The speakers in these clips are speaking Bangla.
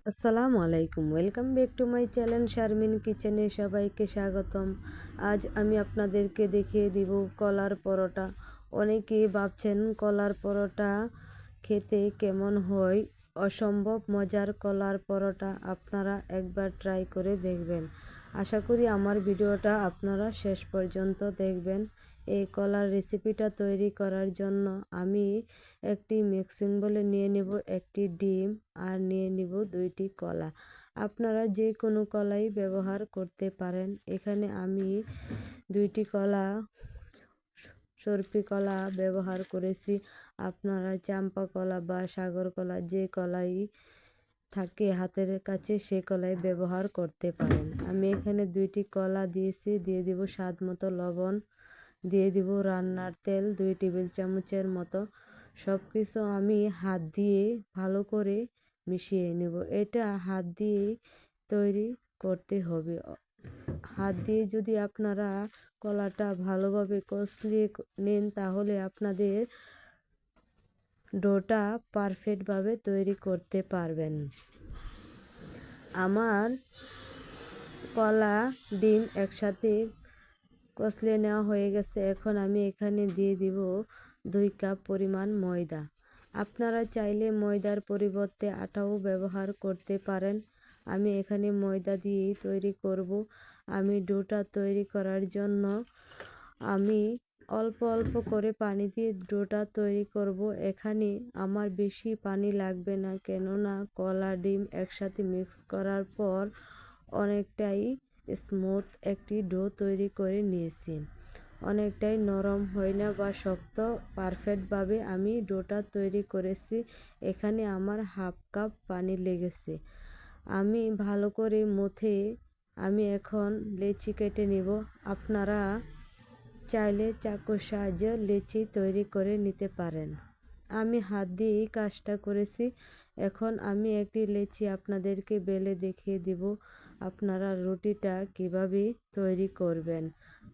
আসসালামু আলাইকুম, welcome back to my channel Sharmin কিচেনে সবাইকে স্বাগতম। আজ আমি আপনাদেরকে দেখিয়ে দিব কলার পরোটা। অনেকেই ভাবছেন কলার পরোটা খেতে কেমন হয়। অসম্ভব মজার কলার পরোটা, আপনারা একবার ট্রাই করে দেখবেন। আশা করি আমার ভিডিওটা আপনারা শেষ পর্যন্ত দেখবেন। এই কলার রেসিপিটা তৈরি করার জন্য আমি একটি মিক্সিং বলে নিয়ে নেব একটি ডিম আর নিয়ে নিব 2টি কলা। আপনারা যে কোনো কলাই ব্যবহার করতে পারেন। এখানে আমি 2টি কলা সরপি কলা ব্যবহার করেছি। আপনারা চাম্পা কলা বা সাগর কলা যে কলাই থাকে হাতের কাছে সে কলাই ব্যবহার করতে পারেন। আমি এখানে 2টি কলা দিয়েছি, দিয়ে দিব স্বাদ মতো লবণ, দিয়ে দিব রান্নার তেল 2 টেবিল চামচের মতো। সব কিছু আমি হাত দিয়ে ভালো করে মিশিয়ে নেব। এটা হাত দিয়ে তৈরি করতে হবে। হাত দিয়ে যদি আপনারা কলাটা ভালোভাবে কষলিয়ে নেন তাহলে আপনাদের ডোটা পারফেক্টভাবে তৈরি করতে পারবেন। আমার কলা ডিম একসাথে কষলে নেওয়া হয়ে গেছে। এখন আমি এখানে দিয়ে দিব 2 কাপ পরিমাণ ময়দা। আপনারা চাইলে ময়দার পরিবর্তে আটাও ব্যবহার করতে পারেন। আমি এখানে ময়দা দিয়েই তৈরি করব। আমি ডোটা তৈরি করার জন্য আমি অল্প অল্প করে পানি দিয়ে ডোটা তৈরি করব। এখানে আমার বেশি পানি লাগবে না, কেননা কলা ডিম একসাথে মিক্স করার পর অনেকটাই স্মুথ একটি ডো তৈরি করে নিয়েছি। অনেকটাই নরম হয় না বা শক্ত, পারফেক্টভাবে আমি ডোটা তৈরি করেছি। এখানে আমার হাফ কাপ পানি লেগেছে। আমি ভালো করে মথে আমি এখন লেচি কেটে নিব। আপনারা চাইলে চাকুর সাহায্যে লেচি তৈরি করে নিতে পারেন। আমি হাত দিয়েই কাজটা করেছি। এখন আমি একটি লেচি আপনাদেরকে বেলে দেখিয়ে দিব আপনারা রুটিটা কিভাবে তৈরি করবেন।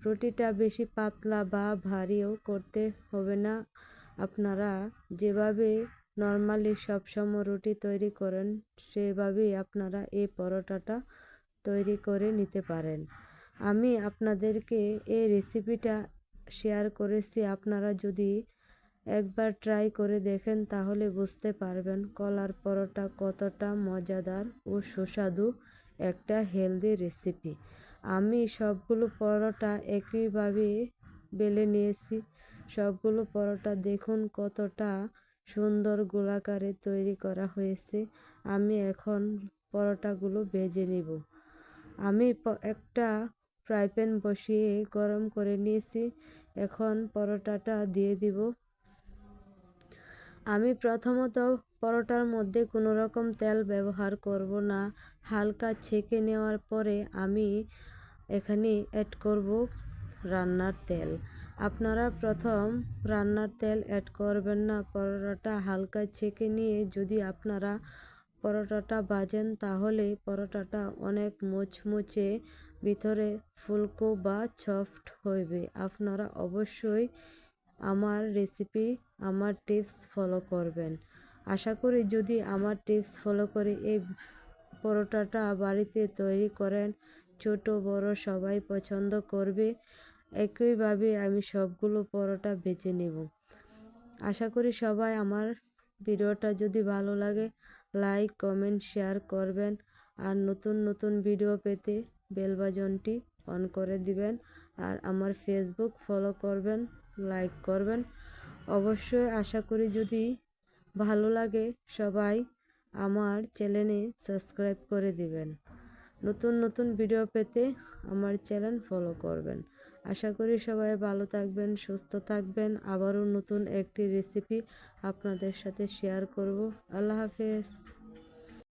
রুটিটা বেশি পাতলা বা ভারীও করতে হবে না। আপনারা যেভাবে নর্মালি সবসময় রুটি তৈরি করেন সেভাবেই আপনারা এই পরোটাটা তৈরি করে নিতে পারেন। আমি আপনাদেরকে এই রেসিপিটা শেয়ার করেছি। আপনারা যদি একবার ট্রাই করে দেখেন তাহলে বুঝতে পারবেন কলার পরোটা কতটা মজাদার ও সুস্বাদু একটা হেলদি রেসিপি। আমি সবগুলো পরোটা একইভাবে বেলে নিয়েছি। সবগুলো পরোটা দেখুন কতটা সুন্দর গোলাকারে তৈরি করা হয়েছে। আমি এখন পরোটাগুলো ভেজে নিব। আমি একটা ফ্রাই প্যান বসিয়ে গরম করে নিয়েছি। এখন পরোটাটা দিয়ে দিব। আমি প্রথমত পরোটার মধ্যে কোনো রকম তেল ব্যবহার করব না। হালকা ছেঁকে নেওয়ার পরে আমি এখানে অ্যাড করব রান্নার তেল। আপনারা প্রথম রান্নার তেল অ্যাড করবেন না। পরোটাটা হালকা ছেঁকে নিয়ে যদি আপনারা পরোটাটা ভাজেন তাহলে পরোটাটা অনেক মুচমুচে, ভিতরে ফুলকো বা সফট হবে। আপনারা অবশ্যই আমার রেসিপি, আমার টিপস ফলো করবেন। আশা করি যদি আমার টিপস ফলো করে এই পরোটাটা বাড়িতে তৈরি করেন, ছোট বড় সবাই পছন্দ করবে। একইভাবে আমি সবগুলো পরোটা ভেজে নেব। আশা করি সবাই আমার ভিডিওটা যদি ভালো লাগে লাইক কমেন্ট শেয়ার করবেন। আর নতুন নতুন ভিডিও পেতে বেল বাটনটি অন করে দিবেন। আর আমার ফেসবুক ফলো করবেন, লাইক করবেন অবশ্যই। আশা করি যদি ভালো লাগে সবাই আমার চ্যানেলে সাবস্ক্রাইব করে দিবেন। নতুন নতুন ভিডিও পেতে আমার চ্যানেল ফলো করবেন। আশা করি সবাই ভালো থাকবেন, সুস্থ থাকবেন। আবারও নতুন একটি রেসিপি আপনাদের সাথে শেয়ার করব। আল্লাহ হাফেজ।